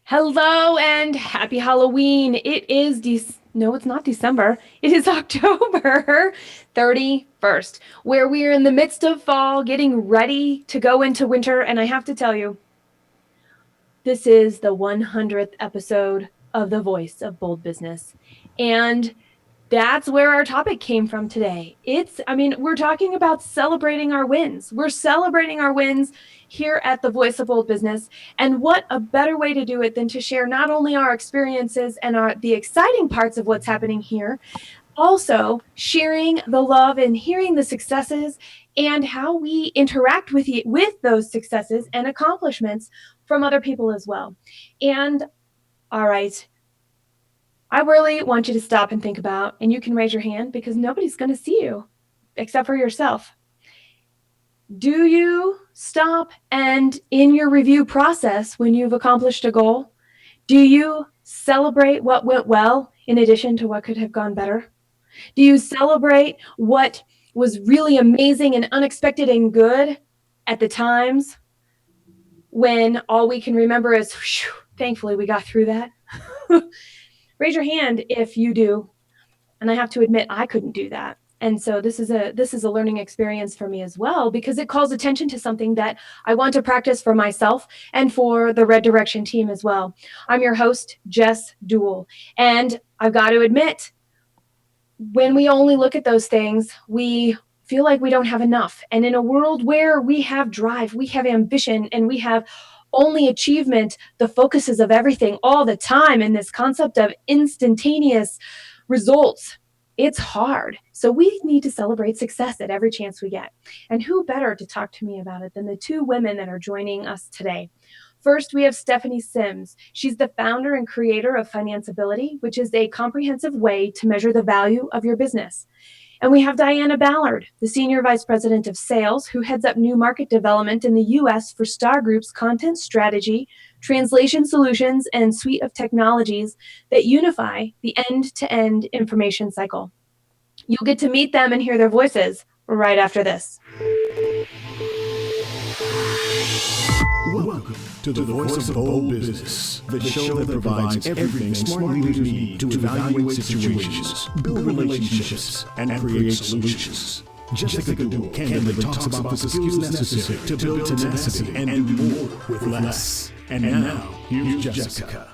Hello and happy Halloween. No, it's not December. It is October 31st, where we are in the midst of fall, getting ready to go into winter. And I have to tell you, this is the 100th episode of The Voice of Bold Business. And that's where our topic came from today. We're talking about celebrating our wins. We're celebrating our wins here at the Voice of Bold Business. And what a better way to do it than to share not only our experiences and the exciting parts of what's happening here, also sharing the love and hearing the successes and how we interact with those successes and accomplishments from other people as well. And all right, I really want you to stop and think about, and you can raise your hand because nobody's going to see you except for yourself. Do you stop and in your review process when you've accomplished a goal, do you celebrate what went well in addition to what could have gone better? Do you celebrate what was really amazing and unexpected and good at the times when all we can remember is, whew, thankfully we got through that? Raise your hand if you do. And I have to admit, I couldn't do that. And so this is a learning experience for me as well, because it calls attention to something that I want to practice for myself and for the Red Direction team as well. I'm your host, Jess Dewell. And I've got to admit, when we only look at those things, we feel like we don't have enough. And in a world where we have drive, we have ambition, and we have only achievement, the focuses of everything all the time, and this concept of instantaneous results, it's hard. So we need to celebrate success at every chance we get. And who better to talk to me about it than the two women that are joining us today? First, we have Stephanie Sims. She's the founder and creator of Financeability, which is a comprehensive way to measure the value of your business. And we have Diana Ballard, the Senior Vice President of Sales, who heads up new market development in the U.S. for Star Group's content strategy, translation solutions, and suite of technologies that unify the end-to-end information cycle. You'll get to meet them and hear their voices right after this. Welcome to the Voice of Bold Business, the show that provides everything smart leaders need to evaluate situations, build relationships, and create solutions. Jessica Dewell candidly talks about the skills necessary to build tenacity and do more with less. And now, here's Jessica.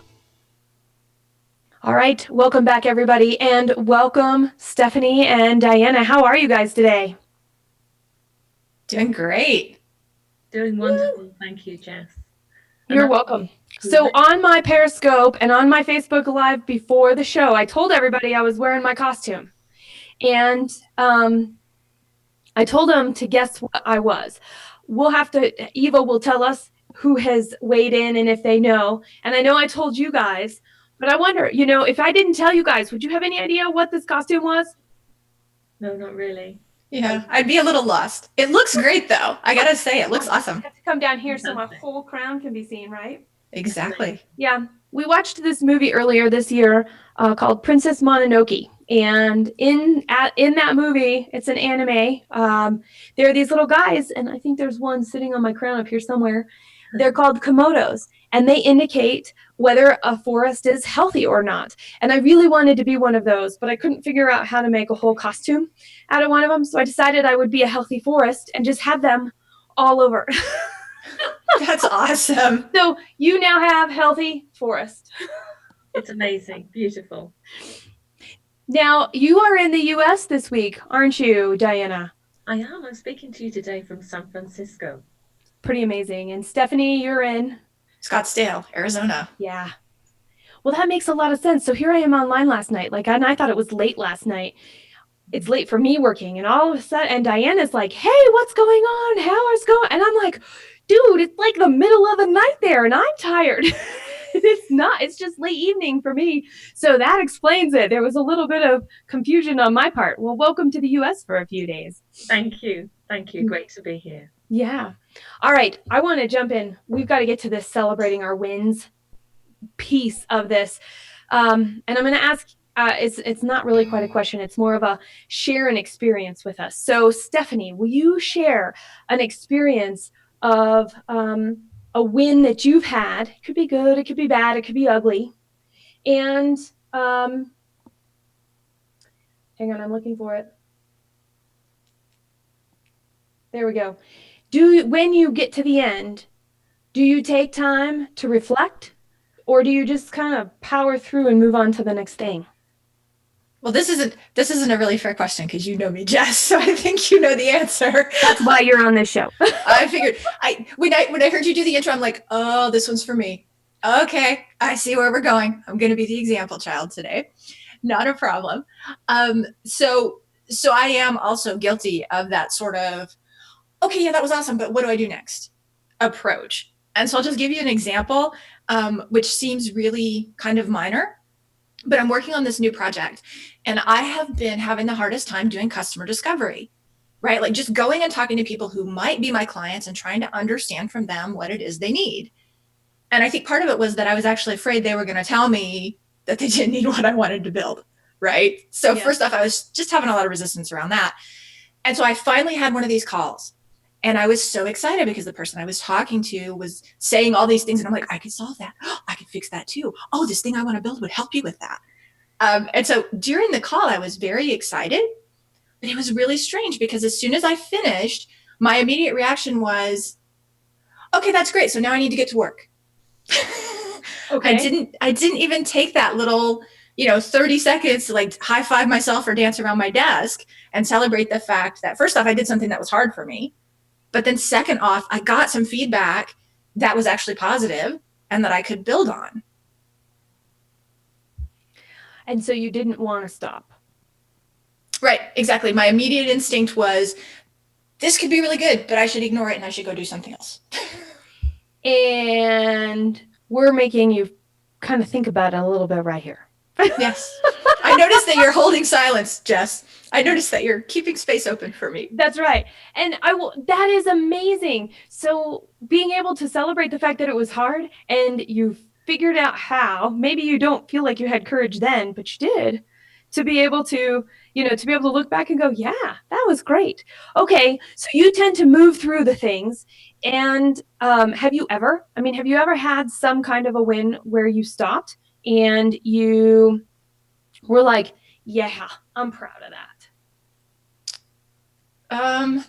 All right, welcome back, everybody, and welcome, Stephanie and Diana. How are you guys today? Doing great. Doing wonderful. Thank you, Jess. You're welcome. So on my Periscope and on my Facebook Live before the show, I told everybody I was wearing my costume. And I told them to guess what I was. Eva will tell us who has weighed in and if they know. And I know I told you guys, but I wonder, if I didn't tell you guys, would you have any idea what this costume was? No, not really. Yeah, I'd be a little lost. It looks great, though. I gotta say, it looks awesome. I have to come down here so my whole crown can be seen, right? Exactly. Yeah. We watched this movie earlier this year called Princess Mononoke. And in that movie, it's an anime. There are these little guys, and I think there's one sitting on my crown up here somewhere. They're called komodos, and they indicate whether a forest is healthy or not. And I really wanted to be one of those, but I couldn't figure out how to make a whole costume out of one of them. So I decided I would be a healthy forest and just have them all over. That's awesome. So you now have healthy forest. It's amazing. Beautiful. Now, you are in the U.S. this week, aren't you, Diana? I am. I'm speaking to you today from San Francisco. Pretty amazing. And Stephanie, you're in Scottsdale, Arizona. Yeah. Well, that makes a lot of sense. So here I am online last night. And I thought it was late last night. It's late for me working. And all of a sudden, and Diana's like, hey, what's going on? How is it going? And I'm like, dude, it's like the middle of the night there and I'm tired. It's not. It's just late evening for me. So that explains it. There was a little bit of confusion on my part. Well, welcome to the U.S. for a few days. Thank you. Thank you. Great to be here. Yeah. All right. I want to jump in. We've got to get to this celebrating our wins piece of this. And I'm going to ask, it's not really quite a question. It's more of a share an experience with us. So Stephanie, will you share an experience of a win that you've had. It could be good, it could be bad, it could be ugly. And hang on, I'm looking for it. There we go. When you get to the end, do you take time to reflect, or do you just kind of power through and move on to the next thing? Well, this isn't a really fair question because you know me, Jess. So I think you know the answer. That's why you're on this show. I figured when I heard you do the intro, I'm like, oh, this one's for me. Okay, I see where we're going. I'm going to be the example child today. Not a problem. So I am also guilty of that sort of, okay, yeah, that was awesome, but what do I do next? Approach. And so I'll just give you an example, which seems really kind of minor, but I'm working on this new project and I have been having the hardest time doing customer discovery, right? Like just going and talking to people who might be my clients and trying to understand from them what it is they need. And I think part of it was that I was actually afraid they were going to tell me that they didn't need what I wanted to build, right? So Yeah. first off, I was just having a lot of resistance around that. And so I finally had one of these calls. And I was so excited because the person I was talking to was saying all these things. And I'm like, I could solve that. Oh, I could fix that too. Oh, this thing I want to build would help you with that. And so during the call, I was very excited, but it was really strange because as soon as I finished, my immediate reaction was, okay, that's great. So now I need to get to work. Okay. I didn't even take that little, 30 seconds to like high five myself or dance around my desk and celebrate the fact that first off, I did something that was hard for me. But then second off, I got some feedback that was actually positive and that I could build on. And so you didn't want to stop. Right, exactly. My immediate instinct was, this could be really good, but I should ignore it and I should go do something else. And we're making you kind of think about it a little bit right here. Yes. I noticed that you're holding silence, Jess. I noticed that you're keeping space open for me. That's right. And that is amazing. So being able to celebrate the fact that it was hard and you figured out how, maybe you don't feel like you had courage then, but you did, to be able to, to be able to look back and go, yeah, that was great. Okay. So you tend to move through the things. And have you ever had some kind of a win where you stopped and you were like, yeah, I'm proud of that?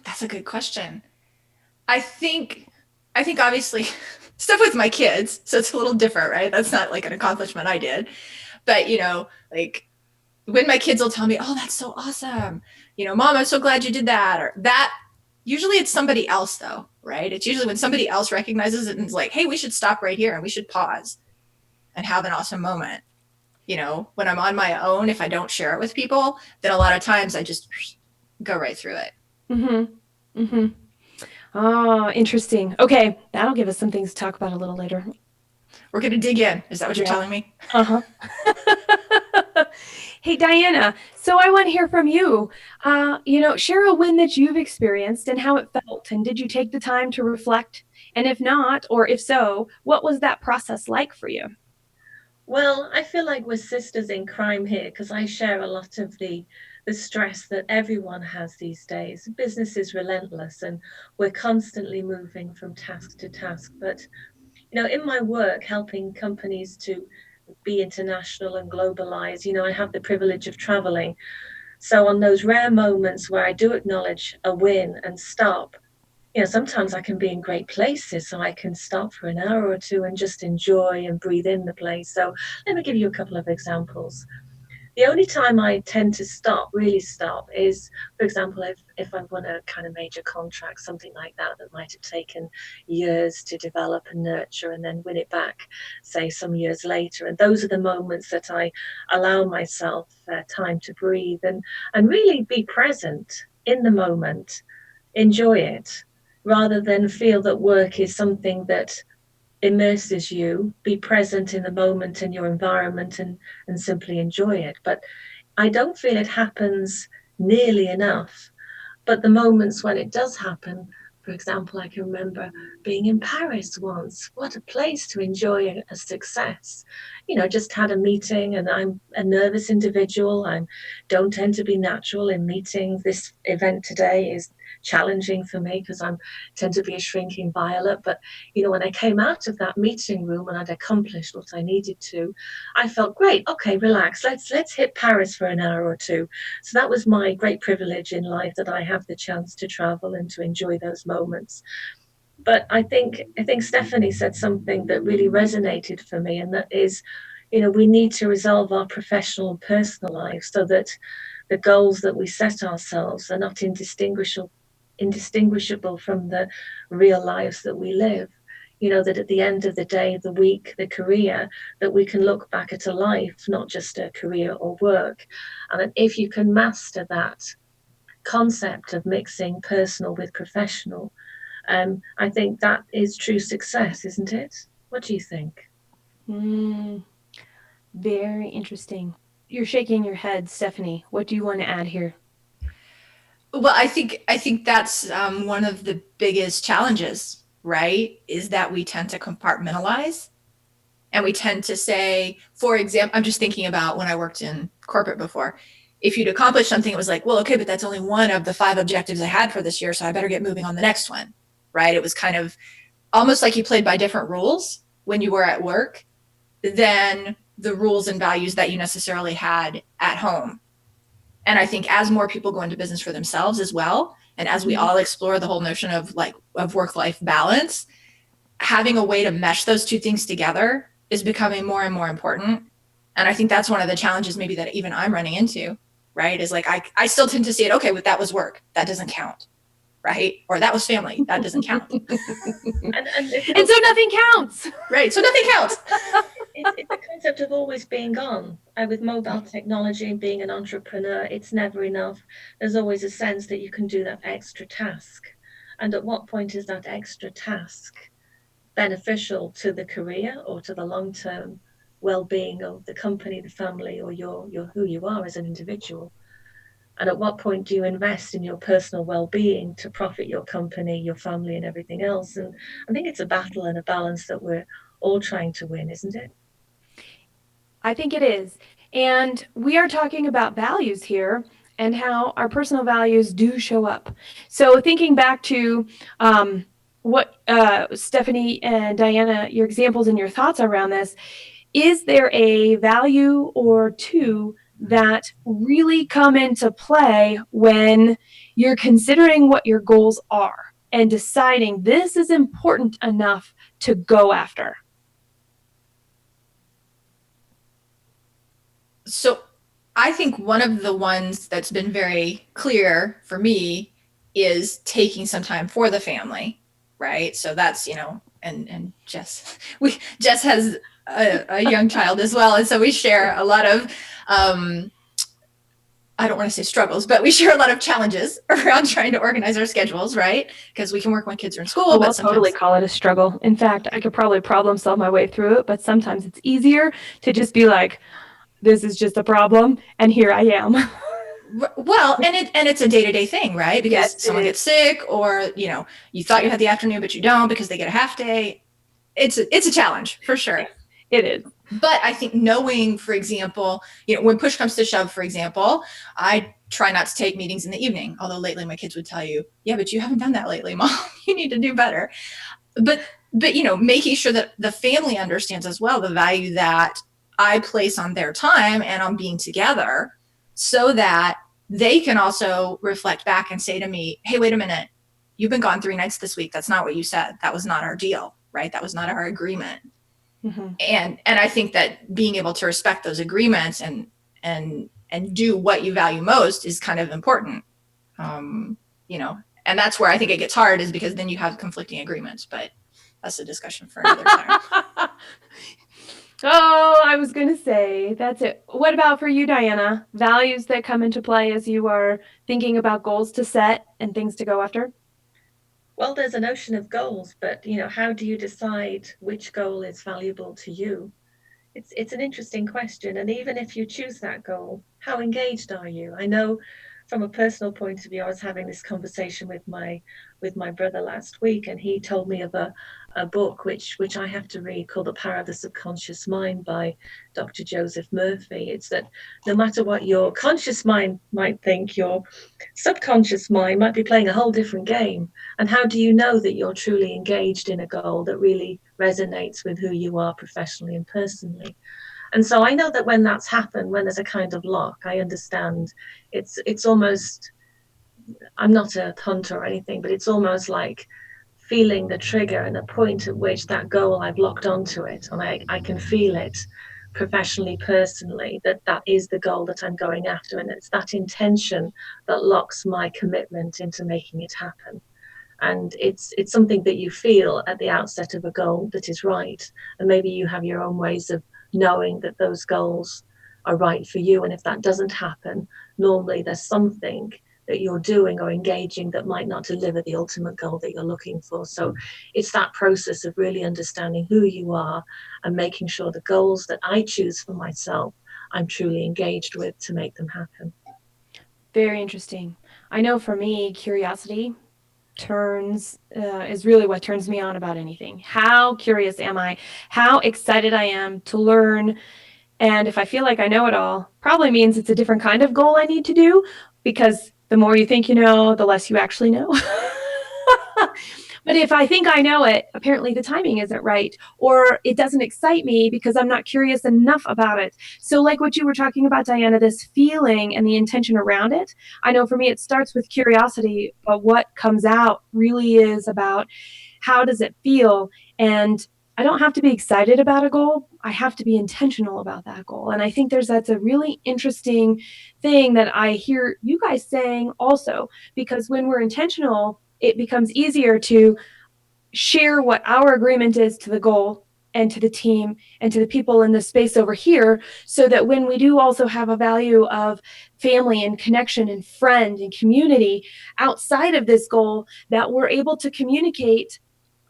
That's a good question. I think obviously stuff with my kids, so it's a little different, right? That's not like an accomplishment I did. But like when my kids will tell me, oh, that's so awesome. Mom, I'm so glad you did that. Or that, usually it's somebody else though, right? It's usually when somebody else recognizes it and is like, hey, we should stop right here and we should pause and have an awesome moment. When I'm on my own, if I don't share it with people, then a lot of times I just go right through it. Mm-hmm. Mm-hmm. Oh, interesting. Okay, that'll give us some things to talk about a little later. We're going to dig in. Is that what you're telling me? Uh-huh. Hey, Diana, so I want to hear from you. Share a win that you've experienced and how it felt. And did you take the time to reflect? And if not, or if so, what was that process like for you? Well, I feel like we're sisters in crime here because I share a lot of the stress that everyone has these days. Business is relentless and we're constantly moving from task to task. But, in my work, helping companies to be international and globalize, I have the privilege of traveling. So on those rare moments where I do acknowledge a win and stop, sometimes I can be in great places, so I can stop for an hour or two and just enjoy and breathe in the place. So let me give you a couple of examples. The only time I tend to really stop, is, for example, if I've won a kind of major contract, something like that might have taken years to develop and nurture and then win it back, say, some years later. And those are the moments that I allow myself time to breathe and really be present in the moment, enjoy it, rather than feel that work is something that immerses you. Be present in the moment in your environment and simply enjoy it. But I don't feel it happens nearly enough. But the moments when it does happen, for example, I can remember being in Paris once. What a place to enjoy a success. Just had a meeting, and I'm a nervous individual. I don't tend to be natural in meetings. This event today is challenging for me because I tend to be a shrinking violet. But when I came out of that meeting room and I'd accomplished what I needed to, I felt great. Okay, relax. Let's hit Paris for an hour or two. So that was my great privilege in life, that I have the chance to travel and to enjoy those moments. But I think Stephanie said something that really resonated for me, and that is, we need to resolve our professional and personal lives so that the goals that we set ourselves are not indistinguishable from the real lives that we live. That at the end of the day, the week, the career, that we can look back at a life, not just a career or work. And that if you can master that concept of mixing personal with professional, I think that is true success, isn't it? What do you think? Very interesting. You're shaking your head, Stephanie. What do you want to add here? Well, I think that's one of the biggest challenges, right? Is that we tend to compartmentalize, and we tend to say, for example, I'm just thinking about when I worked in corporate before. If you'd accomplished something, it was like, well, okay, but that's only one of the 5 objectives I had for this year, so I better get moving on the next one, right? It was kind of almost like you played by different rules when you were at work than the rules and values that you necessarily had at home. And I think as more people go into business for themselves as well, and as we all explore the whole notion of work-life balance, having a way to mesh those two things together is becoming more and more important. And I think that's one of the challenges maybe that even I'm running into, right? Is like I still tend to see it, okay, but that was work. That doesn't count. Right? Or that was family. That doesn't count. And so nothing counts. Right. So nothing counts. It's the concept of always being on. With mobile technology and being an entrepreneur, it's never enough. There's always a sense that you can do that extra task. And at what point is that extra task beneficial to the career or to the long-term well-being of the company, the family, or your who you are as an individual? And at what point do you invest in your personal well-being to profit your company, your family, and everything else? And I think it's a battle and a balance that we're all trying to win, isn't it? I think it is. And we are talking about values here and how our personal values do show up. So thinking back to what Stephanie and Diana, your examples and your thoughts around this, is there a value or two that really come into play when you're considering what your goals are and deciding this is important enough to go after? So I think one of the ones that's been very clear for me is taking some time for the family, right? So that's, and Jess has a young child as well. And so we share a lot of, I don't want to say struggles, but we share a lot of challenges around trying to organize our schedules, right? Because we can work when kids are in school. Oh, but I'll totally call it a struggle. In fact, I could probably problem solve my way through it, but sometimes it's easier to just be like, this is just a problem, and here I am. Well, and it's a day-to-day thing, right? Because Yes, someone gets sick, or you thought you had the afternoon, but you don't because they get a half day. It's a challenge for sure. It is. But I think knowing, for example, when push comes to shove, for example, I try not to take meetings in the evening. Although lately my kids would tell you, yeah, but you haven't done that lately, Mom. You need to do better. But making sure that the family understands as well the value that I place on their time and on being together, so that they can also reflect back and say to me, hey, wait a minute, you've been gone 3 nights this week. That's not what you said. That was not our deal, right? That was not our agreement. Mm-hmm. And I think that being able to respect those agreements and do what you value most is kind of important. And that's where I think it gets hard, is because then you have conflicting agreements, but that's a discussion for another time. Oh, I was going to say, that's it. What about for you, Diana? Values that come into play as you are thinking about goals to set and things to go after? Well, there's a notion of goals, but how do you decide which goal is valuable to you? It's an interesting question. And even if you choose that goal, how engaged are you? I know from a personal point of view, I was having this conversation with my brother last week, and he told me of a book which I have to read called The Power of the Subconscious Mind by Dr. Joseph Murphy. It's that no matter what your conscious mind might think, your subconscious mind might be playing a whole different game. And how do you know that you're truly engaged in a goal that really resonates with who you are professionally and personally? And so I know that when that's happened, when there's a kind of lock, I understand it's almost, I'm not a hunter or anything, but it's almost like feeling the trigger and the point at which that goal, I've locked onto it, and I can feel it professionally, personally, that is the goal that I'm going after. And it's that intention that locks my commitment into making it happen. And it's something that you feel at the outset of a goal that is right. And maybe you have your own ways of knowing that those goals are right for you. And if that doesn't happen, normally there's something that you're doing or engaging that might not deliver the ultimate goal that you're looking for. So it's that process of really understanding who you are and making sure the goals that I choose for myself, I'm truly engaged with to make them happen. Very interesting. I know for me, curiosity is really what turns me on about anything. How curious am I? How excited I am to learn. And if I feel like I know it all, probably means it's a different kind of goal I need to do, because the more you think you know, the less you actually know. But if I think I know it, apparently the timing isn't right, or it doesn't excite me because I'm not curious enough about it. So like what you were talking about, Diana, this feeling and the intention around it, I know for me it starts with curiosity, but what comes out really is about how does it feel? And I don't have to be excited about a goal. I have to be intentional about that goal. And I think that's a really interesting thing that I hear you guys saying also, because when we're intentional, it becomes easier to share what our agreement is to the goal and to the team and to the people in the space over here, so that when we do also have a value of family and connection and friend and community outside of this goal, that we're able to communicate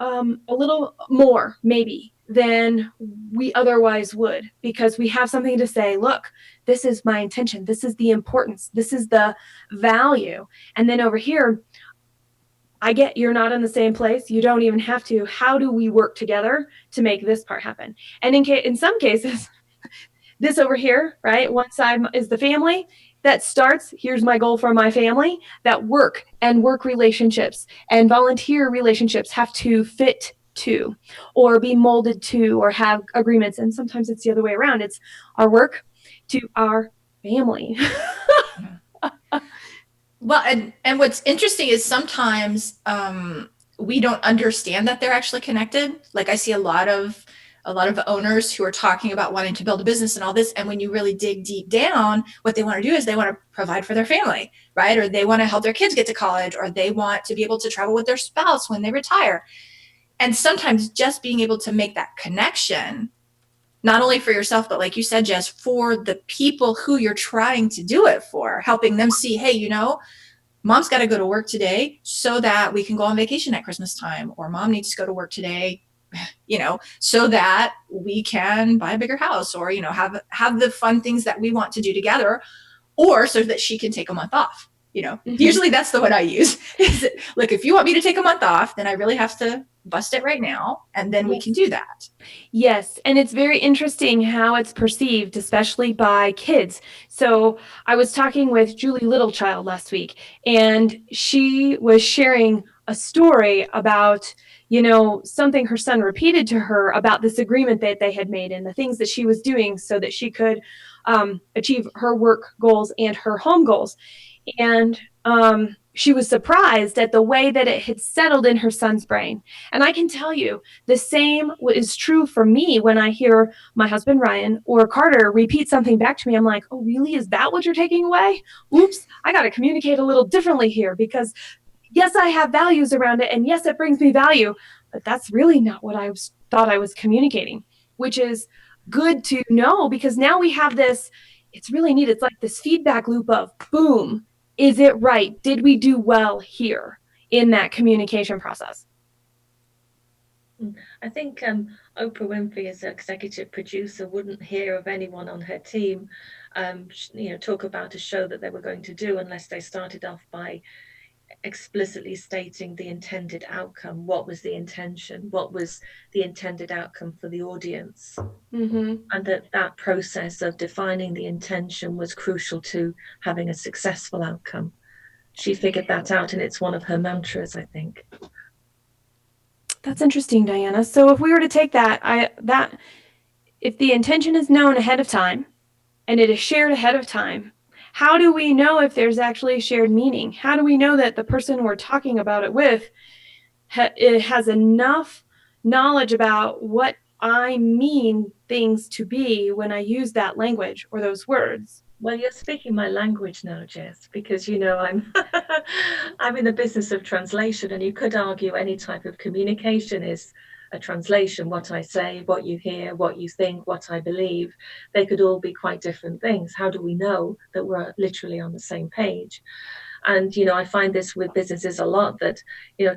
a little more maybe than we otherwise would, because we have something to say. Look, this is my intention, this is the importance, this is the value. And then over here, I get you're not in the same place. You don't even have to. How do we work together to make this part happen? And in some cases, this over here, right? One side is the family that starts, here's my goal for my family, that work and work relationships and volunteer relationships have to fit to, or be molded to, or have agreements. And sometimes it's the other way around. It's our work to our family. Well, and what's interesting is sometimes we don't understand that they're actually connected. Like I see a lot of owners who are talking about wanting to build a business and all this, and when you really dig deep down, what they want to do is they want to provide for their family, right? Or they want to help their kids get to college, or they want to be able to travel with their spouse when they retire. And sometimes just being able to make that connection, not only for yourself, but like you said, Jess, for the people who you're trying to do it for, helping them see, hey, mom's got to go to work today so that we can go on vacation at Christmas time, or mom needs to go to work today, so that we can buy a bigger house, or, have the fun things that we want to do together, or so that she can take a month off. Usually that's the one I use. Look, if you want me to take a month off, then I really have to bust it right now, and then we can do that. Yes, and it's very interesting how it's perceived, especially by kids. So I was talking with Julie Littlechild last week, and she was sharing a story about, something her son repeated to her about this agreement that they had made and the things that she was doing so that she could achieve her work goals and her home goals. And she was surprised at the way that it had settled in her son's brain. And I can tell you the same is true for me when I hear my husband Ryan or Carter repeat something back to me. I'm like, oh, really? Is that what you're taking away? Oops, I got to communicate a little differently here, because yes, I have values around it, and yes, it brings me value, but that's really not what I thought I was communicating, which is good to know, because now we have this, it's really neat. It's like this feedback loop of boom. Is it right? Did we do well here in that communication process? I think Oprah Winfrey, as an executive producer, wouldn't hear of anyone on her team, talk about a show that they were going to do unless they started off by explicitly stating the intended outcome. What was the intention? What was the intended outcome for the audience? Mm-hmm. And that process of defining the intention was crucial to having a successful outcome. She figured that out, and it's one of her mantras, I think. That's interesting, Diana. So if we were to take that if the intention is known ahead of time and it is shared ahead of time, how do we know if there's actually a shared meaning? How do we know that the person we're talking about it with it has enough knowledge about what I mean things to be when I use that language or those words? Well, you're speaking my language now, Jess, because I'm I'm in the business of translation, and you could argue any type of communication is a translation. What I say, what you hear, what you think, what I believe, they could all be quite different things. How do we know that we're literally on the same page? And I find this with businesses a lot, that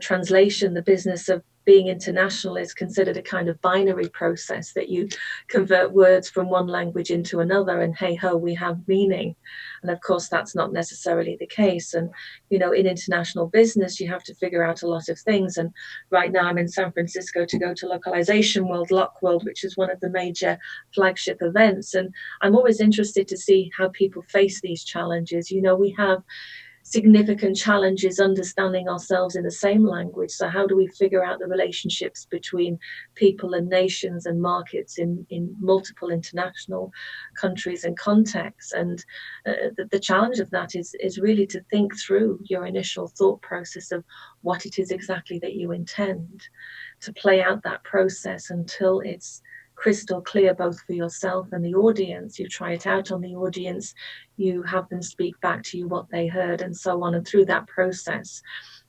translation, the business of being international, is considered a kind of binary process, that you convert words from one language into another, and hey ho, we have meaning. And of course that's not necessarily the case. And in international business, you have to figure out a lot of things. And right now I'm in San Francisco to go to Localization World, Lock World, which is one of the major flagship events, and I'm always interested to see how people face these challenges. We have significant challenges understanding ourselves in the same language. So how do we figure out the relationships between people and nations and markets in multiple international countries and contexts? And the challenge of that is really to think through your initial thought process of what it is exactly that you intend, to play out that process until it's crystal clear, both for yourself and the audience. You try it out on the audience, you have them speak back to you what they heard, and so on. And through that process,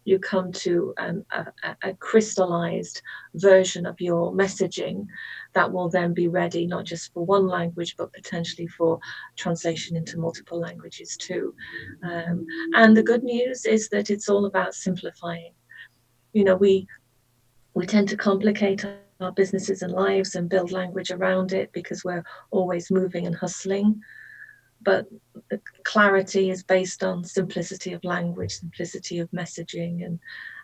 you come to a crystallized version of your messaging that will then be ready not just for one language, but potentially for translation into multiple languages too. And the good news is that it's all about simplifying. We tend to complicate our businesses and lives and build language around it because we're always moving and hustling. But the clarity is based on simplicity of language, simplicity of messaging,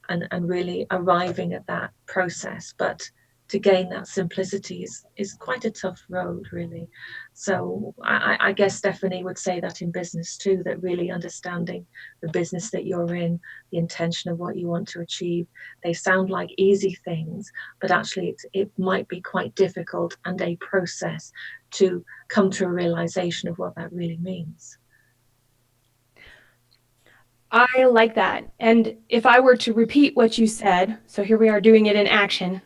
and really arriving at that process. But to gain that simplicity is quite a tough road, really. So I guess Stephanie would say that in business too, that really understanding the business that you're in, the intention of what you want to achieve, they sound like easy things, but actually it might be quite difficult and a process to come to a realization of what that really means. I like that. And if I were to repeat what you said, so here we are doing it in action.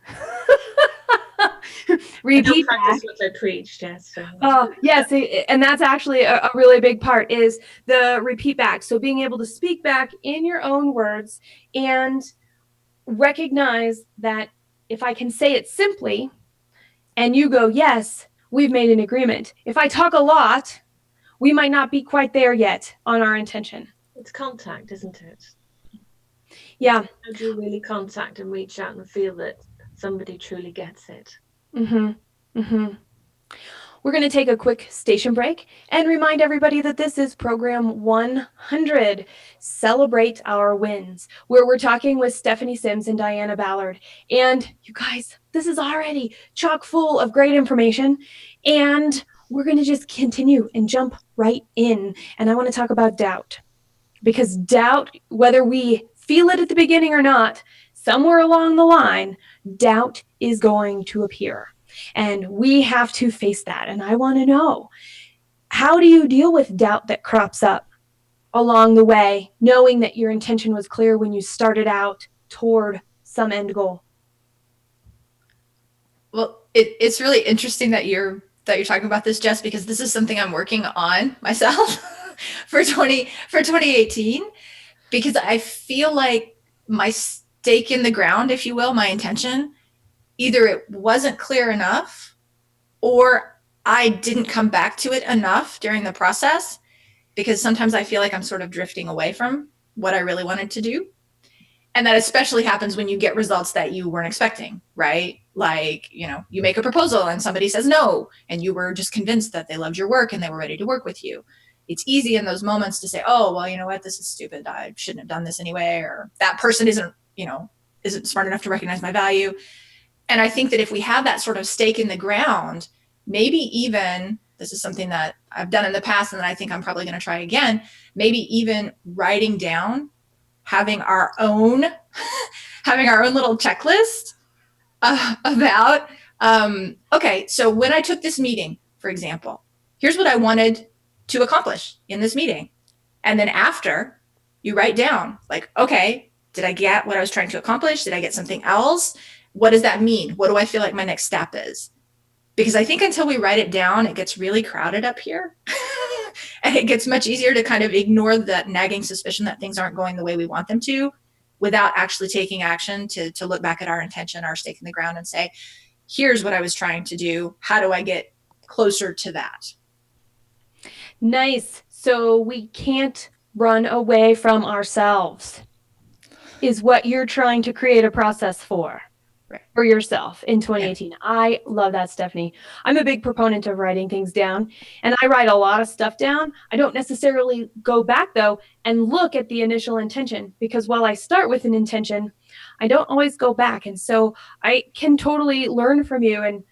Repeat I back. practice what I preach, yes. So. Oh, yes. And that's actually a really big part, is the repeat back. So being able to speak back in your own words and recognize that if I can say it simply and you go, yes, we've made an agreement. If I talk a lot, we might not be quite there yet on our intention. It's contact, isn't it? Yeah. How do you really contact and reach out and feel that somebody truly gets it? Mm-hmm. Mm-hmm. We're going to take a quick station break and remind everybody that this is program 100, Celebrate Our Wins, where we're talking with Stephanie Sims and Diana Ballard. And you guys, this is already chock full of great information. And we're going to just continue and jump right in. And I want to talk about doubt. Because doubt, whether we feel it at the beginning or not, somewhere along the line, doubt is going to appear. And we have to face that. And I want to know, how do you deal with doubt that crops up along the way, knowing that your intention was clear when you started out toward some end goal? Well, it's really interesting that you're talking about this, Jess, because this is something I'm working on myself for 2018, because I feel like my stake in the ground, if you will, my intention, either it wasn't clear enough or I didn't come back to it enough during the process, because sometimes I feel like I'm sort of drifting away from what I really wanted to do. And that especially happens when you get results that you weren't expecting, right? Like, you make a proposal and somebody says no, and you were just convinced that they loved your work and they were ready to work with you. It's easy in those moments to say, oh, well, you know what, this is stupid. I shouldn't have done this anyway. Or that person isn't smart enough to recognize my value. And I think that if we have that sort of stake in the ground, maybe even this is something that I've done in the past and that I think I'm probably going to try again, maybe even writing down, having our own little checklist about okay, so when I took this meeting, for example, here's what I wanted to accomplish in this meeting. And then after, you write down, like, okay, did I get what I was trying to accomplish? Did I get something else? What does that mean? What do I feel like my next step is? Because I think until we write it down, it gets really crowded up here. And it gets much easier to kind of ignore that nagging suspicion that things aren't going the way we want them to, without actually taking action to look back at our intention, our stake in the ground, and say, here's what I was trying to do. How do I get closer to that? Nice. So we can't run away from ourselves, is what you're trying to create a process for. Right. For yourself in 2018. Yeah. I love that, Stephanie. I'm a big proponent of writing things down, and I write a lot of stuff down. I don't necessarily go back, though, and look at the initial intention, because while I start with an intention, I don't always go back. And so I can totally learn from you, and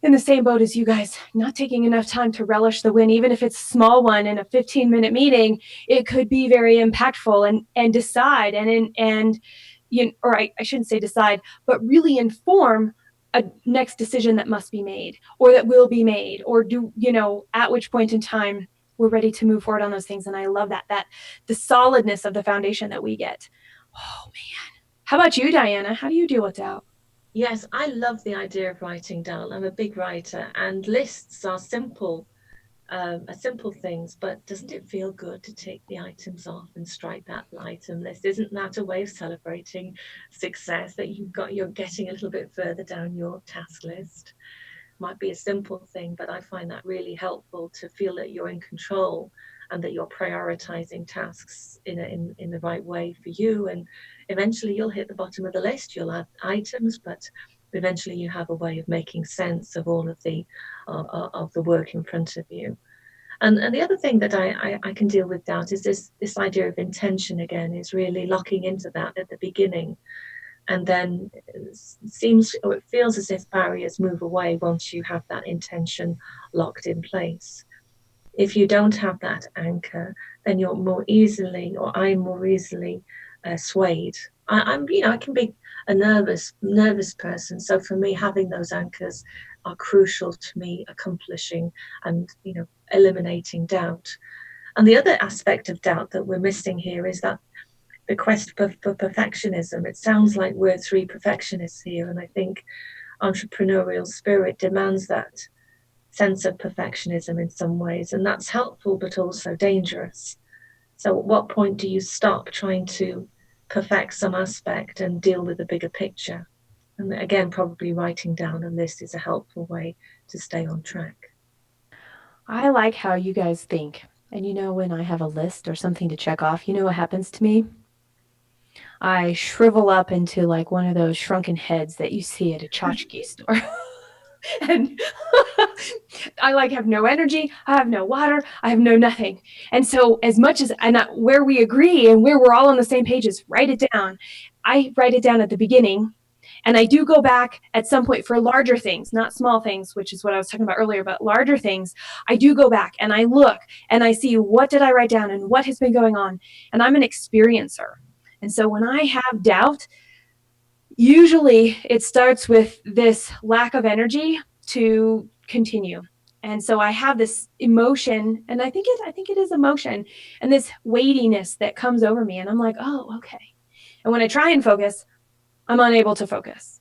in the same boat as you guys, not taking enough time to relish the win, even if it's a small one in a 15-minute meeting, it could be very impactful, and decide I shouldn't say decide, but really inform a next decision that must be made, or that will be made, or at which point in time we're ready to move forward on those things. And I love that the solidness of the foundation that we get. Oh man. How about you, Diana? How do you deal with doubt? Yes, I love the idea of writing down. I'm a big writer, and lists are simple things, but doesn't it feel good to take the items off and strike that item list? Isn't that a way of celebrating success, that you're getting a little bit further down your task list? Might be a simple thing, but I find that really helpful to feel that you're in control and that you're prioritizing tasks in the right way for you. And eventually you'll hit the bottom of the list, you'll add items, but eventually you have a way of making sense of all of the work in front of you. And the other thing that I can deal with doubt is this idea of intention again, is really locking into that at the beginning. And then it feels as if barriers move away once you have that intention locked in place. If you don't have that anchor, then I'm more easily swayed. I can be a nervous person. So for me, having those anchors are crucial to me accomplishing and, eliminating doubt. And the other aspect of doubt that we're missing here is that the quest for perfectionism. It sounds like we're three perfectionists here, and I think entrepreneurial spirit demands that sense of perfectionism in some ways, and that's helpful but also dangerous. So at what point do you stop trying to perfect some aspect and deal with the bigger picture? And again, probably writing down a list is a helpful way to stay on track. I like how you guys think. And when I have a list or something to check off, what happens to me? I shrivel up into like one of those shrunken heads that you see at a tchotchke store. And I have no energy, I have no water, I have no nothing. And so where we agree and where we're all on the same page is write it down. I write it down at the beginning, and I do go back at some point for larger things, not small things, which is what I was talking about earlier, but larger things. I do go back and I look and I see, what did I write down and what has been going on? And I'm an experiencer. And so when I have doubt, usually it starts with this lack of energy to continue. And so I have this emotion, and I think it is emotion, and this weightiness that comes over me, and I'm like, oh, okay. And when I try and focus, I'm unable to focus.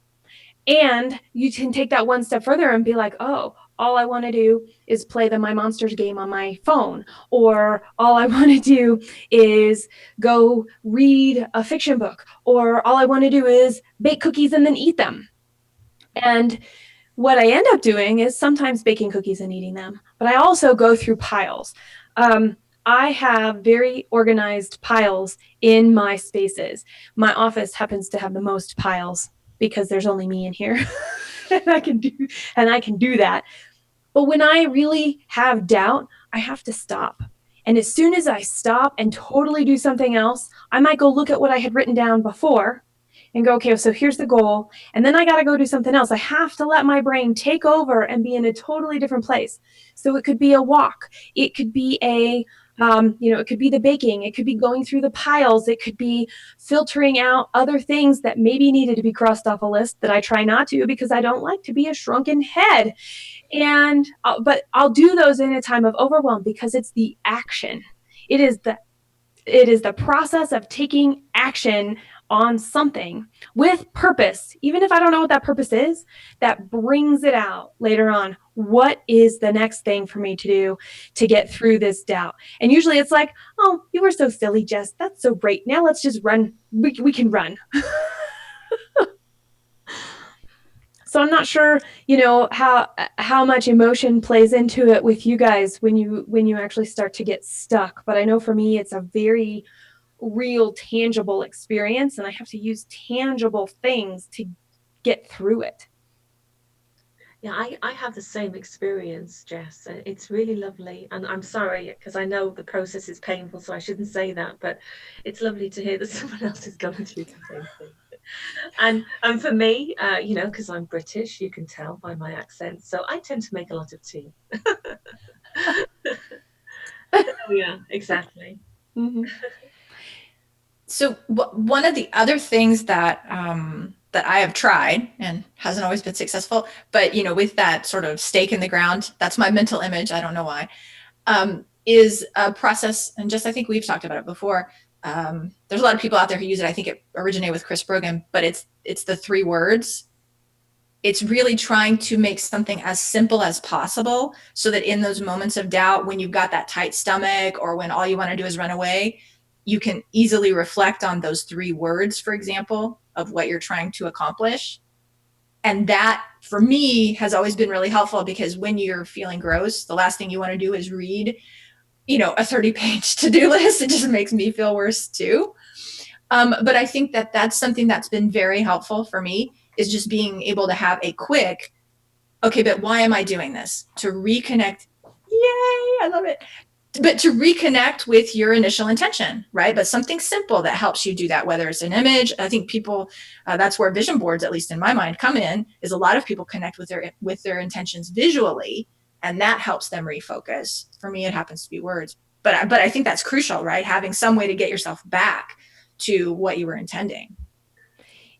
And you can take that one step further and be like, oh, all I want to do is play the My Monsters game on my phone, or all I want to do is go read a fiction book, or all I want to do is bake cookies and then eat them. And what I end up doing is sometimes baking cookies and eating them, but I also go through piles. I have very organized piles in my spaces. My office happens to have the most piles because there's only me in here. and I can do and I can do that. But when I really have doubt, I have to stop. And as soon as I stop and totally do something else, I might go look at what I had written down before and go, okay, so here's the goal. And then I got to go do something else. I have to let my brain take over and be in a totally different place. So it could be a walk. It could be it could be the baking. It could be going through the piles. It could be filtering out other things that maybe needed to be crossed off a list that I try not to because I don't like to be a shrunken head. But I'll do those in a time of overwhelm because it's the action. It is the process of taking action on something with purpose, even if I don't know what that purpose is, that brings it out later on. What is the next thing for me to do to get through this doubt? And usually it's like, oh, you were so silly, Jess. That's so great. Now let's just run. We can run. So I'm not sure, how much emotion plays into it with you guys when you actually start to get stuck. But I know for me, it's a very real, tangible experience, and I have to use tangible things to get through it. Yeah, I have the same experience, Jess. It's really lovely. And I'm sorry, because I know the process is painful, so I shouldn't say that, but it's lovely to hear that someone else is going through the same thing. And for me, because I'm British, you can tell by my accent, so I tend to make a lot of tea. Yeah, exactly. Mm-hmm. So one of the other things that that I have tried and hasn't always been successful, but with that sort of stake in the ground, that's my mental image. I don't know why. Is a process, and just I think we've talked about it before. There's a lot of people out there who use it. I think it originated with Chris Brogan, but it's the 3 words. It's really trying to make something as simple as possible so that in those moments of doubt, when you've got that tight stomach or when all you want to do is run away, you can easily reflect on those 3 words, for example, of what you're trying to accomplish. And that, for me, has always been really helpful because when you're feeling gross, the last thing you want to do is read, a 30-page to-do list. It just makes me feel worse too. But I think that that's something that's been very helpful for me, is just being able to have a quick, okay, but why am I doing this? To reconnect. Yay, I love it. But to reconnect with your initial intention, right? But something simple that helps you do that, whether it's an image. I think people, that's where vision boards, at least in my mind, come in, is a lot of people connect with their intentions visually, and that helps them refocus. For me, it happens to be words. But I think that's crucial, right? Having some way to get yourself back to what you were intending.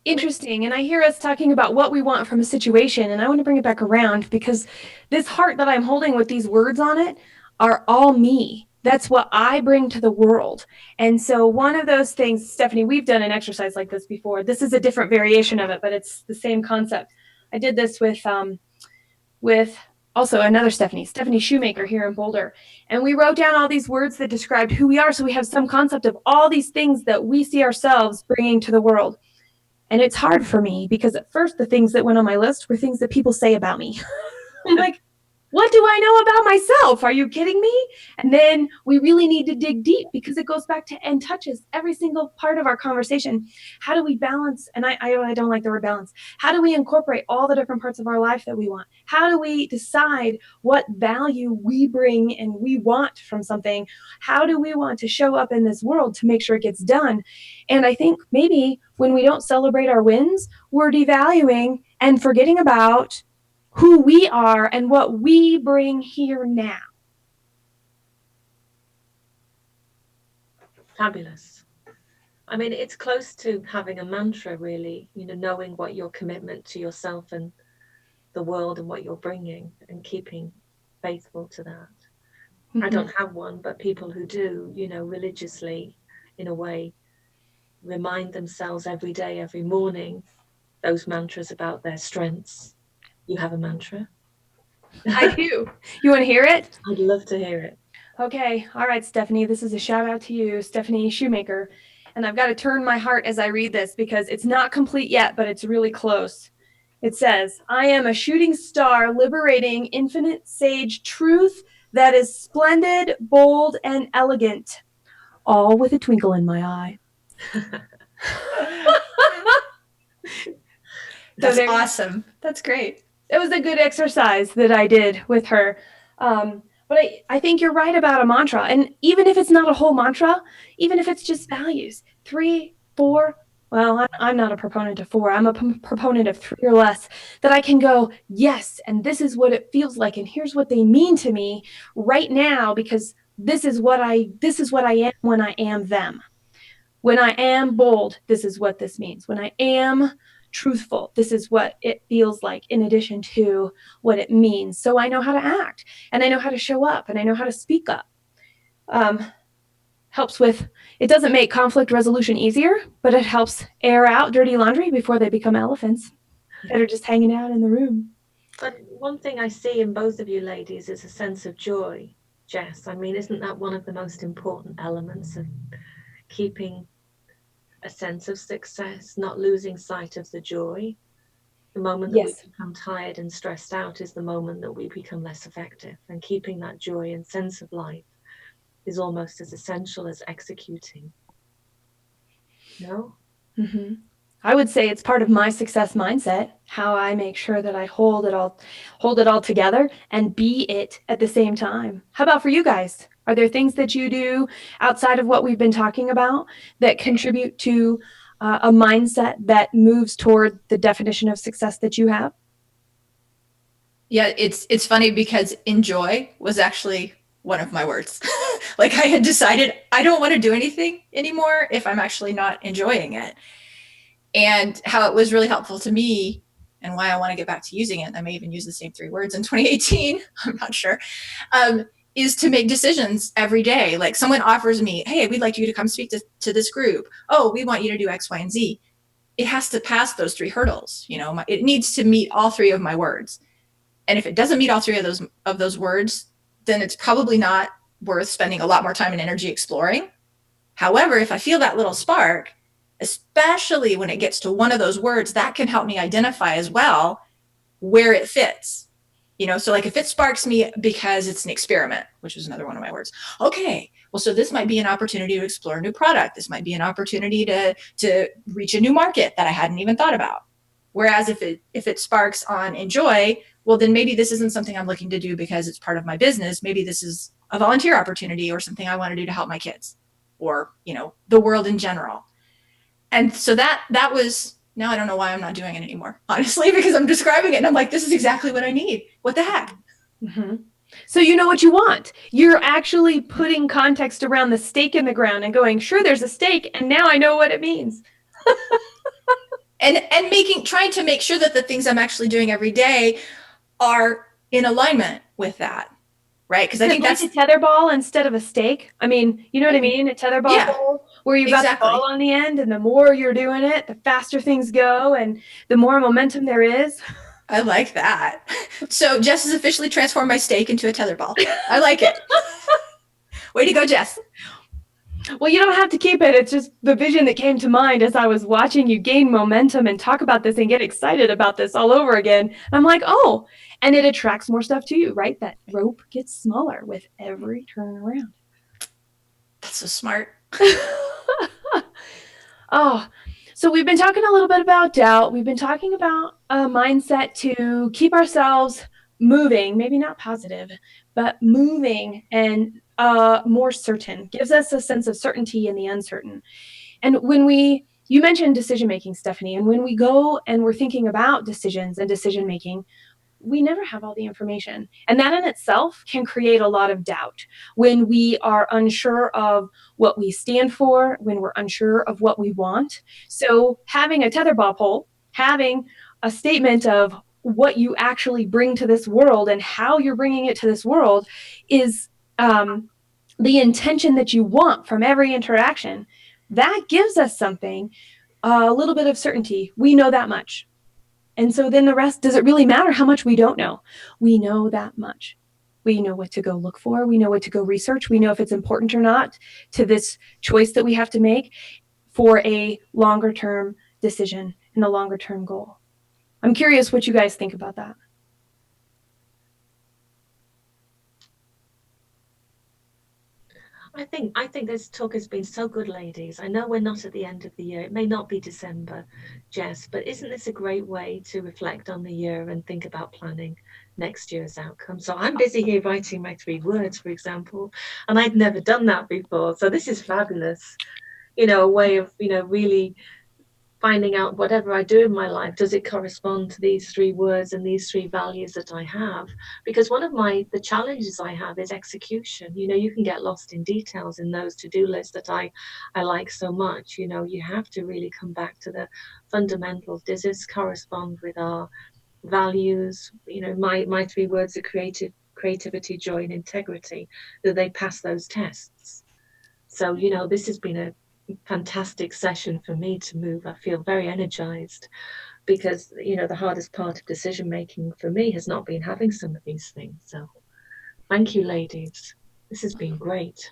Interesting. And I hear us talking about what we want from a situation, and I want to bring it back around because this heart that I'm holding with these words on it are all me. That's what I bring to the world. And so one of those things, Stephanie, we've done an exercise like this before. This is a different variation of it, but it's the same concept. I did this with also another Stephanie Shoemaker here in Boulder. And we wrote down all these words that described who we are. So we have some concept of all these things that we see ourselves bringing to the world. And it's hard for me because at first the things that went on my list were things that people say about me. I'm like, what do I know about myself? Are you kidding me? And then we really need to dig deep because it goes back to and touches every single part of our conversation. How do we balance? And I don't like the word balance. How do we incorporate all the different parts of our life that we want? How do we decide what value we bring and we want from something? How do we want to show up in this world to make sure it gets done? And I think maybe when we don't celebrate our wins, we're devaluing and forgetting about who we are and what we bring here now. Fabulous. I mean, it's close to having a mantra, really, knowing what your commitment to yourself and the world and what you're bringing and keeping faithful to that. Mm-hmm. I don't have one, but people who do, religiously, in a way, remind themselves every day, every morning, those mantras about their strengths. You have a mantra? I do. You want to hear it? I'd love to hear it. Okay. All right, Stephanie. This is a shout out to you, Stephanie Shoemaker. And I've got to turn my heart as I read this because it's not complete yet, but it's really close. It says, I am a shooting star liberating infinite sage truth that is splendid, bold, and elegant, all with a twinkle in my eye. That's awesome. That's great. It was a good exercise that I did with her. But I think you're right about a mantra. And even if it's not a whole mantra, even if it's just values, 3, 4, well, I'm not a proponent of 4. I'm a proponent of 3 or less, that I can go, yes, and this is what it feels like, and here's what they mean to me right now, because this is what I am when I am them. When I am bold, this is what this means. When I am truthful, this is what it feels like, in addition to what it means. So I know how to act, and I know how to show up, and I know how to speak up. Helps with, it doesn't make conflict resolution easier, but it helps air out dirty laundry before they become elephants that are just hanging out in the room. But one thing I see in both of you ladies is a sense of joy, Jess. I mean, isn't that one of the most important elements of keeping a sense of success, not losing sight of the joy? The moment that we become tired and stressed out is the moment that we become less effective, and keeping that joy and sense of life is almost as essential as executing. No? Mm-hmm. I would say it's part of my success mindset, how I make sure that I hold it all together and be it at the same time. How about for you guys? Are there things that you do outside of what we've been talking about that contribute to a mindset that moves toward the definition of success that you have? Yeah, it's funny because enjoy was actually one of my words. Like, I had decided I don't want to do anything anymore if I'm actually not enjoying it. And how it was really helpful to me, and why I want to get back to using it, I may even use the same 3 words in 2018, I'm not sure, is to make decisions every day. Like, someone offers me, hey, we'd like you to come speak to this group. Oh, we want you to do X, Y, and Z. It has to pass those 3 hurdles. It needs to meet all 3 of my words. And if it doesn't meet all 3 of those words, then it's probably not worth spending a lot more time and energy exploring. However, if I feel that little spark, especially when it gets to one of those words, that can help me identify as well where it fits. So like, if it sparks me because it's an experiment, which was another one of my words. Okay, well, so this might be an opportunity to explore a new product. This might be an opportunity to reach a new market that I hadn't even thought about. Whereas if it sparks on enjoy, well, then maybe this isn't something I'm looking to do because it's part of my business. Maybe this is a volunteer opportunity or something I want to do to help my kids, or, the world in general. And so that was, now I don't know why I'm not doing it anymore, honestly, because I'm describing it and I'm like, this is exactly what I need. What the heck? Mm-hmm. So you know what you want. You're actually putting context around the stake in the ground and going, sure, there's a stake, and now I know what it means. and trying to make sure that the things I'm actually doing every day are in alignment with that. Right? Because I think that's a tether ball instead of a stake. I mean, you know what I mean? A tether ball, yeah, where you've got the ball on the end, and the more you're doing it, the faster things go, and the more momentum there is. I like that. So Jess has officially transformed my stake into a tether ball. I like it. Way to go, Jess. Well, you don't have to keep it. It's just the vision that came to mind as I was watching you gain momentum and talk about this and get excited about this all over again. I'm like, oh, and it attracts more stuff to you, right? That rope gets smaller with every turn around. That's so smart. Oh, so we've been talking a little bit about doubt. We've been talking about a mindset to keep ourselves moving, maybe not positive, but moving and more certain, gives us a sense of certainty in the uncertain. And when you mentioned decision-making, Stephanie, and when we go and we're thinking about decisions and decision-making, we never have all the information. And that in itself can create a lot of doubt when we are unsure of what we stand for, when we're unsure of what we want. So having a tetherball pole, having a statement of what you actually bring to this world and how you're bringing it to this world is the intention that you want from every interaction. That gives us something, a little bit of certainty. We know that much. And so then the rest, does it really matter how much we don't know? We know that much. We know what to go look for. We know what to go research. We know if it's important or not to this choice that we have to make for a longer term decision and a longer term goal. I'm curious what you guys think about that. I think this talk has been so good, ladies. I know we're not at the end of the year. It may not be December, Jess, but isn't this a great way to reflect on the year and think about planning next year's outcome? So I'm busy here writing my 3 words, for example, and I'd never done that before. So this is fabulous. A way of, really finding out whatever I do in my life, does it correspond to these 3 words and these 3 values that I have? Because one of the challenges I have is execution. You can get lost in details in those to-do lists that I like so much. You have to really come back to the fundamentals. Does this correspond with our values? My 3 words are creativity, joy, and integrity. Do they pass those tests? So, this has been a fantastic session for me to move. I feel very energized because, the hardest part of decision making for me has not been having some of these things. So thank you, ladies. This has been great.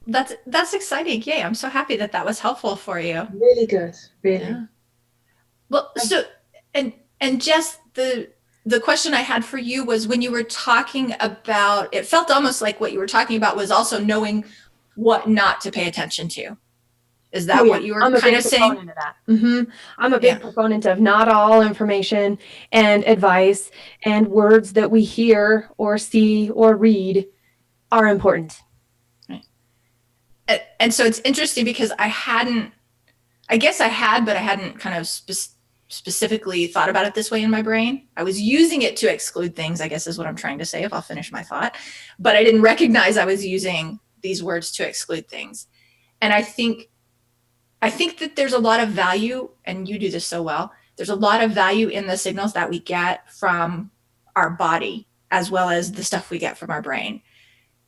That's exciting. Yay. I'm so happy that was helpful for you. Really good. Really. Yeah. Well, so, and Jess, the question I had for you was when you were talking about, it felt almost like what you were talking about was also knowing what not to pay attention to. Is that what you were kind of saying? Of that. Mm-hmm. I'm a big proponent of not all information and advice and words that we hear or see or read are important. Right. And so it's interesting because I guess I had, but I hadn't kind of specifically thought about it this way in my brain. I was using it to exclude things, I guess is what I'm trying to say, if I'll finish my thought. But I didn't recognize I was using these words to exclude things. And I think that there's a lot of value, and you do this so well, there's a lot of value in the signals that we get from our body, as well as the stuff we get from our brain.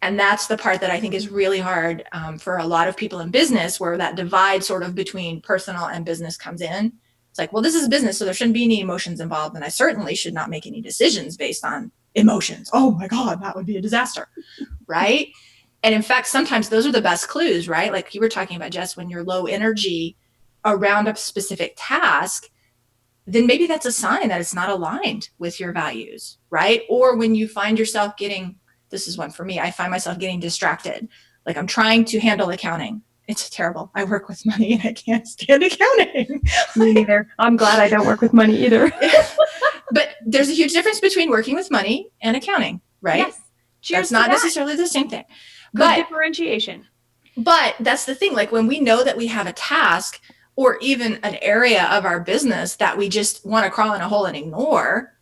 And that's the part that I think is really hard for a lot of people in business, where that divide sort of between personal and business comes in. It's like, well, this is business, so there shouldn't be any emotions involved. And I certainly should not make any decisions based on emotions. Oh my God, that would be a disaster, right? And in fact, sometimes those are the best clues, right? Like you were talking about, Jess, when you're low energy around a specific task, then maybe that's a sign that it's not aligned with your values, right? Or when you find yourself this is one for me, I find myself getting distracted. Like I'm trying to handle accounting. It's terrible. I work with money and I can't stand accounting. Me neither. I'm glad I don't work with money either. But there's a huge difference between working with money and accounting, right? Yes. That's not necessarily the same thing. Good differentiation. But that's the thing. Like when we know that we have a task or even an area of our business that we just want to crawl in a hole and ignore,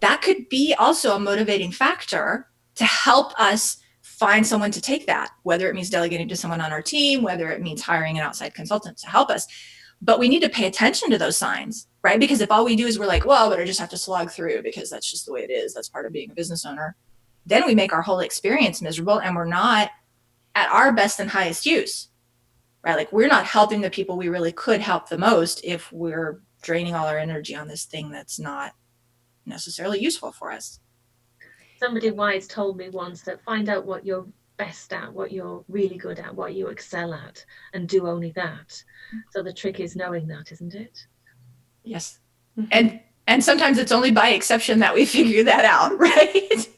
that could be also a motivating factor to help us find someone to take that, whether it means delegating to someone on our team, whether it means hiring an outside consultant to help us. But we need to pay attention to those signs, right? Because if all we do is we're like, well, but I just have to slog through because that's just the way it is. That's part of being a business owner. Then we make our whole experience miserable and we're not at our best and highest use, right? Like we're not helping the people we really could help the most if we're draining all our energy on this thing that's not necessarily useful for us. Somebody wise told me once that find out what you're best at, what you're really good at, what you excel at, and do only that. So the trick is knowing that, isn't it? Yes. Mm-hmm. And sometimes it's only by exception that we figure that out, right?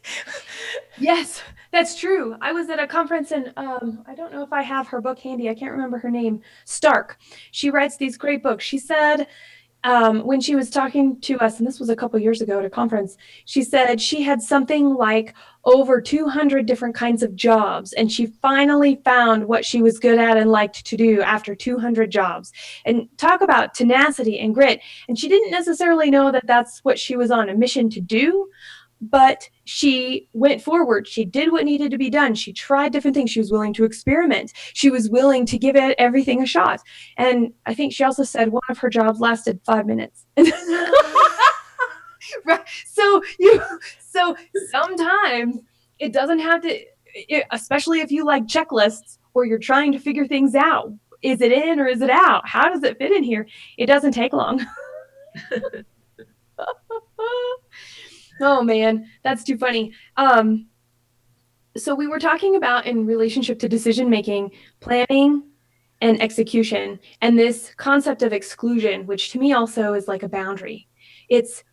Yes, that's true. I was at a conference and I don't know if I have her book handy. I can't remember her name. Stark. She writes these great books. She said when she was talking to us, and this was a couple years ago at a conference, she said she had something like over 200 different kinds of jobs, and she finally found what she was good at and liked to do after 200 jobs. And talk about tenacity and grit. And she didn't necessarily know that that's what she was on a mission to do, but she went forward. She did what needed to be done. She tried different things. She was willing to experiment. She was willing to give it everything a shot. And I think she also said one of her jobs lasted 5 minutes. Right. So sometimes it doesn't have to, especially if you like checklists or you're trying to figure things out. Is it in or is it out? How does it fit in here? It doesn't take long. Oh man, that's too funny. So we were talking about in relationship to decision making, planning and execution, and this concept of exclusion, which to me also is like a boundary.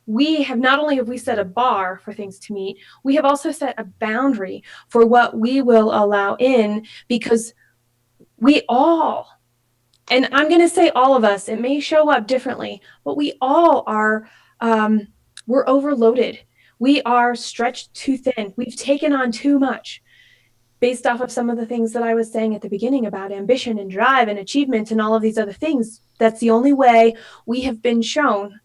we have not only have we set a bar for things to meet, we have also set a boundary for what we will allow in, because we all, and I'm going to say all of us, it may show up differently, but we all are, we're overloaded. We are stretched too thin. We've taken on too much based off of some of the things that I was saying at the beginning about ambition and drive and achievement and all of these other things. That's the only way we have been shown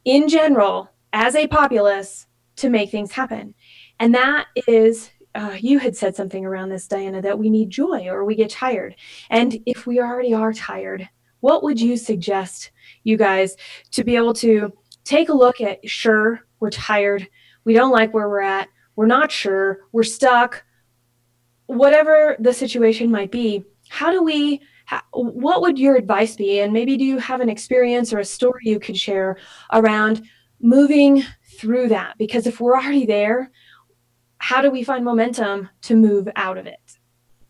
in general as a populace to make things happen. And that is, you had said something around this, Diana, that we need joy or we get tired. And if we already are tired, what would you suggest, you guys, to be able to take a look at, sure, we're tired, we don't like where we're at, we're not sure, we're stuck, whatever the situation might be, how do we, what would your advice be? And maybe do you have an experience or a story you could share around moving through that? Because if we're already there, how do we find momentum to move out of it?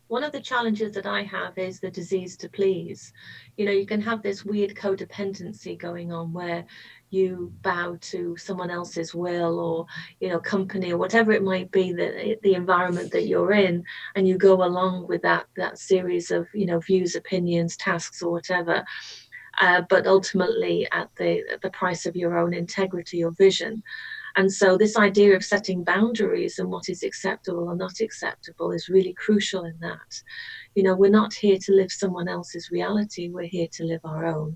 One of the challenges that I have is the disease to please. You know, you can have this weird codependency going on where you bow to someone else's will, or, you know, company or whatever it might be, that the environment that you're in, and you go along with that series of, you know, views, opinions, tasks, or whatever. But ultimately at the price of your own integrity or vision. And so this idea of setting boundaries and what is acceptable or not acceptable is really crucial in that. You know, we're not here to live someone else's reality. We're here to live our own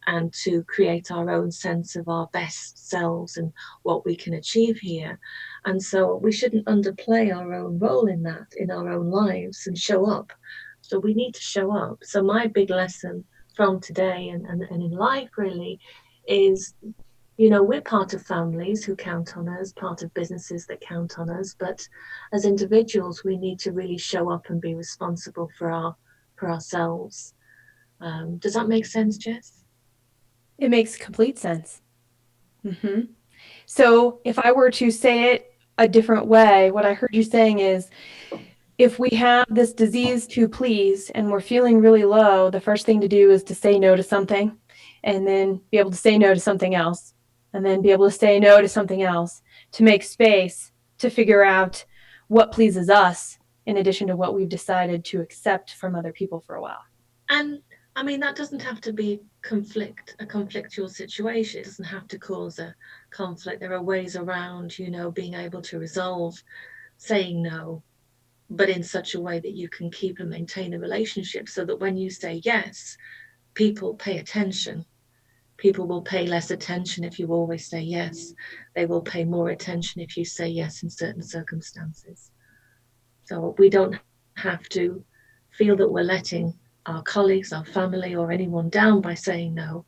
and to create our own sense of our best selves and what we can achieve here. And so we shouldn't underplay our own role in that, in our own lives, and show up. So we need to show up. So my big lesson from today and in life really is, you know, we're part of families who count on us, part of businesses that count on us, but as individuals we need to really show up and be responsible for ourselves. Does that make sense, Jess? It makes complete sense. So if I were to say it a different way, what I heard you saying is, if we have this disease to please and we're feeling really low, the first thing to do is to say no to something, and then be able to say no to something else, and then be able to say no to something else, to make space to figure out what pleases us in addition to what we've decided to accept from other people for a while. And I mean, that doesn't have to be a conflictual situation. It doesn't have to cause a conflict. There are ways around, you know, being able to resolve saying no, but in such a way that you can keep and maintain a relationship, so that when you say yes, people pay attention. People will pay less attention if you always say yes. They will pay more attention if you say yes in certain circumstances. So we don't have to feel that we're letting our colleagues, our family, or anyone down by saying no,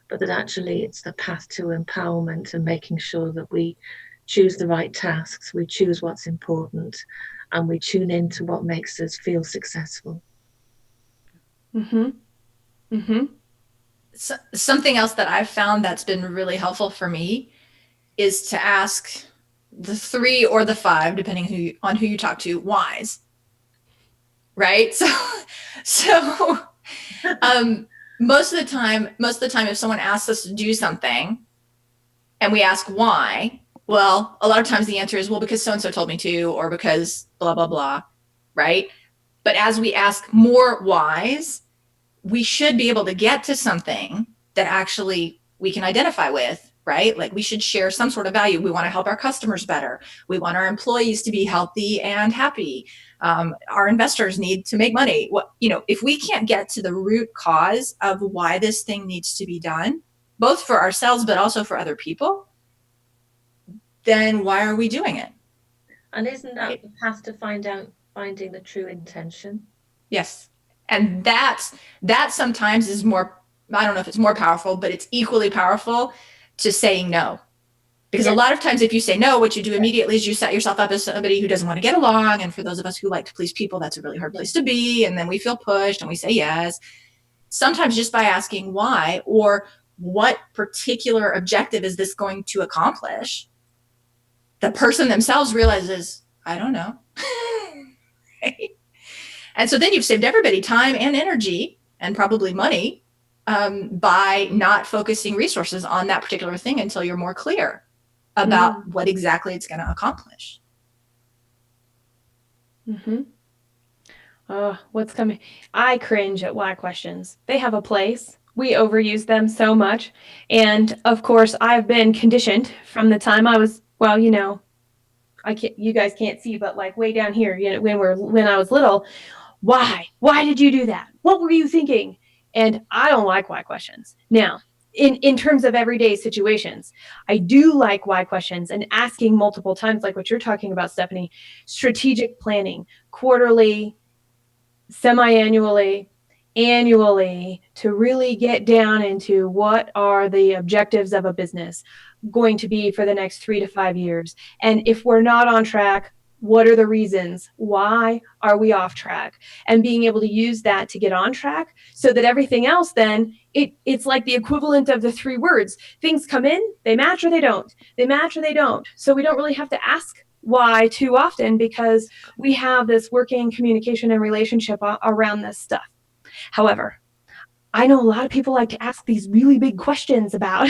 but that actually it's the path to empowerment and making sure that we choose the right tasks, we choose what's important, and we tune into what makes us feel successful. Something else that I've found that's been really helpful for me is to ask the 3 or the 5, depending on who you talk to, whys. Right? So most of the time, if someone asks us to do something and we ask why, well, a lot of times the answer is, well, because so-and-so told me to, or because blah, blah, blah, right? But as we ask more whys, we should be able to get to something that actually we can identify with, right? Like we should share some sort of value. We want to help our customers better. We want our employees to be healthy and happy. Our investors need to make money. If we can't get to the root cause of why this thing needs to be done, both for ourselves, but also for other people, then why are we doing it? And isn't that the path to finding the true intention? Yes. And that sometimes is more, I don't know if it's more powerful, but it's equally powerful to saying no. Because a lot of times if you say no, what you do immediately is you set yourself up as somebody who doesn't want to get along. And for those of us who like to please people, that's a really hard place to be. And then we feel pushed and we say yes. Sometimes just by asking why, or what particular objective is this going to accomplish, the person themselves realizes, I don't know. Right? And so then you've saved everybody time and energy and probably money, by not focusing resources on that particular thing until you're more clear about what exactly it's going to accomplish. Mm-hmm. What's coming? I cringe at why questions. They have a place. We overuse them so much. And of course, I've been conditioned from the time I was, well, you guys can't see, but like way down here, when I was little, why? Why did you do that? What were you thinking? And I don't like why questions. Now, in terms of everyday situations, I do like why questions and asking multiple times, like what you're talking about, Stephanie, strategic planning, quarterly, semi-annually, annually, to really get down into what are the objectives of a business going to be for the next 3 to 5 years. And if we're not on track, what are the reasons? Why are we off track? And being able to use that to get on track so that everything else then, it's like the equivalent of the 3 words. Things come in, they match or they don't. They match or they don't. So we don't really have to ask why too often because we have this working communication and relationship around this stuff. However, I know a lot of people like to ask these really big questions about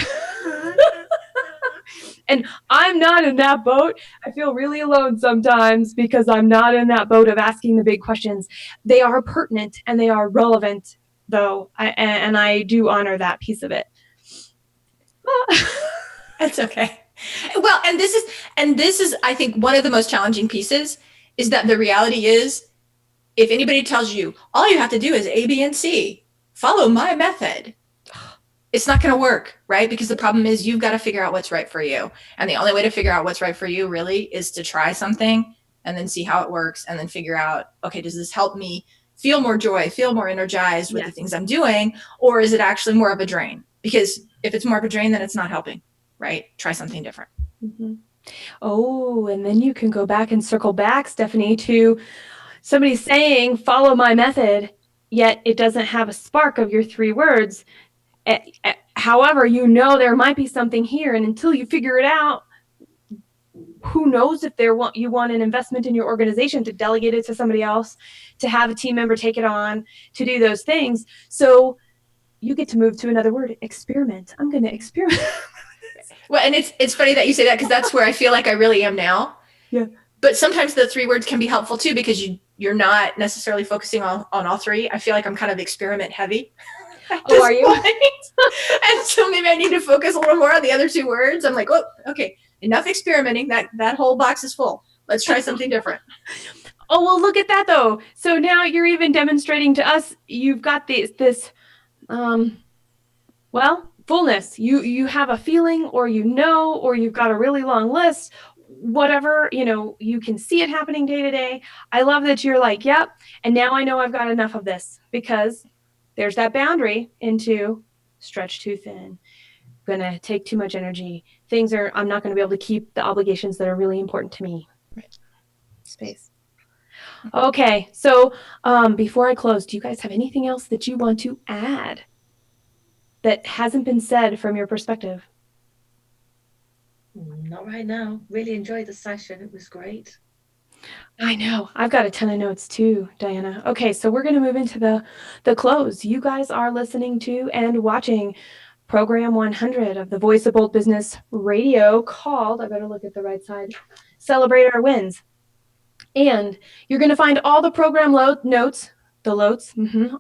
and I'm not in that boat. I feel really alone sometimes because I'm not in that boat of asking the big questions. They are pertinent and they are relevant, though, and I do honor that piece of it. That's okay. Well, and this is, I think, one of the most challenging pieces is that the reality is, if anybody tells you all you have to do is A, B, and C, follow my method, it's not going to work, right? Because the problem is you've got to figure out what's right for you. And the only way to figure out what's right for you really is to try something and then see how it works and then figure out, okay, does this help me feel more joy, feel more energized with the things I'm doing? Or is it actually more of a drain? Because if it's more of a drain, then it's not helping, right? Try something different. Mm-hmm. Oh, and then you can go back and circle back, Stephanie, to somebody saying, follow my method, yet it doesn't have a spark of your 3 words. However, there might be something here, and until you figure it out, who knows if you want an investment in your organization to delegate it to somebody else, to have a team member take it on, to do those things. So you get to move to another word, experiment. I'm going to experiment. Well, and it's funny that you say that because that's where I feel like I really am now. Yeah. But sometimes the 3 words can be helpful too because you're not necessarily focusing on all 3. I feel like I'm kind of experiment heavy. Oh, are you? And so maybe I need to focus a little more on the other 2 words. I'm like, oh, okay, enough experimenting. That whole box is full. Let's try something different. Oh, well, look at that though. So now you're even demonstrating to us, you've got this fullness. You have a feeling or or you've got a really long list, whatever, you can see it happening day to day. I love that you're like, yep. And now I know I've got enough of this because there's that boundary into stretch too thin, going to take too much energy. I'm not going to be able to keep the obligations that are really important to me. Right. Space. Okay. So before I close, do you guys have anything else that you want to add that hasn't been said from your perspective? Not right now. Really enjoyed the session. It was great. I know. I've got a ton of notes too, Diana. Okay, so we're going to move into the close. You guys are listening to and watching Program 100 of the Voice of Bold Business Radio called, I better look at the right side, Celebrate Our Wins. And you're going to find all the program notes,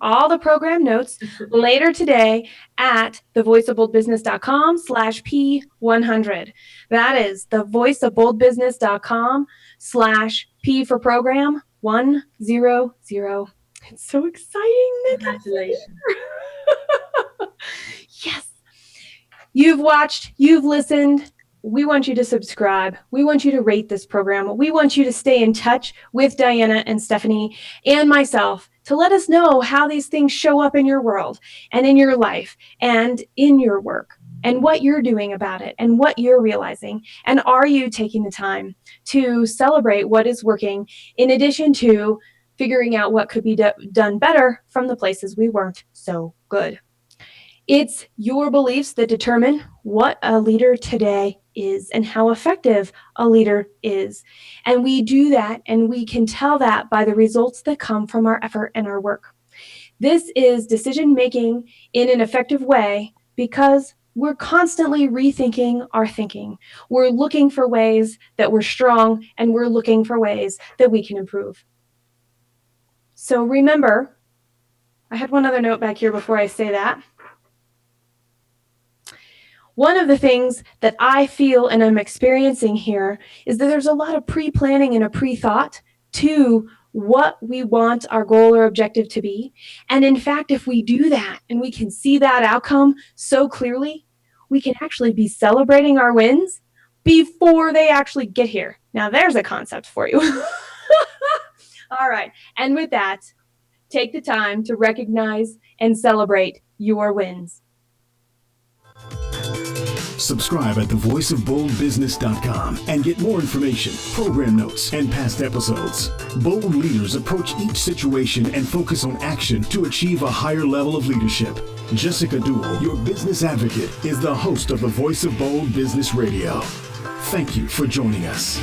all the program notes later today at thevoiceofboldbusiness.com/P100. That is thevoiceofboldbusiness.com/P for program 100. It's so exciting. Congratulations. Yes. You've watched, you've listened. We want you to subscribe. We want you to rate this program. We want you to stay in touch with Diana and Stephanie and myself to let us know how these things show up in your world and in your life and in your work and what you're doing about it and what you're realizing. And are you taking the time to celebrate what is working in addition to figuring out what could be done better from the places we weren't so good? It's your beliefs that determine what a leader today is and how effective a leader is. And we do that and we can tell that by the results that come from our effort and our work. This is decision making in an effective way because we're constantly rethinking our thinking. We're looking for ways that we're strong, and we're looking for ways that we can improve. So remember, I had one other note back here before I say that. One of the things that I feel and I'm experiencing here is that there's a lot of pre-planning and a pre-thought to what we want our goal or objective to be. And in fact, if we do that and we can see that outcome so clearly, we can actually be celebrating our wins before they actually get here. Now, there's a concept for you. All right. And with that, take the time to recognize and celebrate your wins. Subscribe at thevoiceofboldbusiness.com and get more information, program notes, and past episodes. Bold leaders approach each situation and focus on action to achieve a higher level of leadership. Jessica Dewell, your business advocate, is the host of the Voice of Bold Business Radio. Thank you for joining us.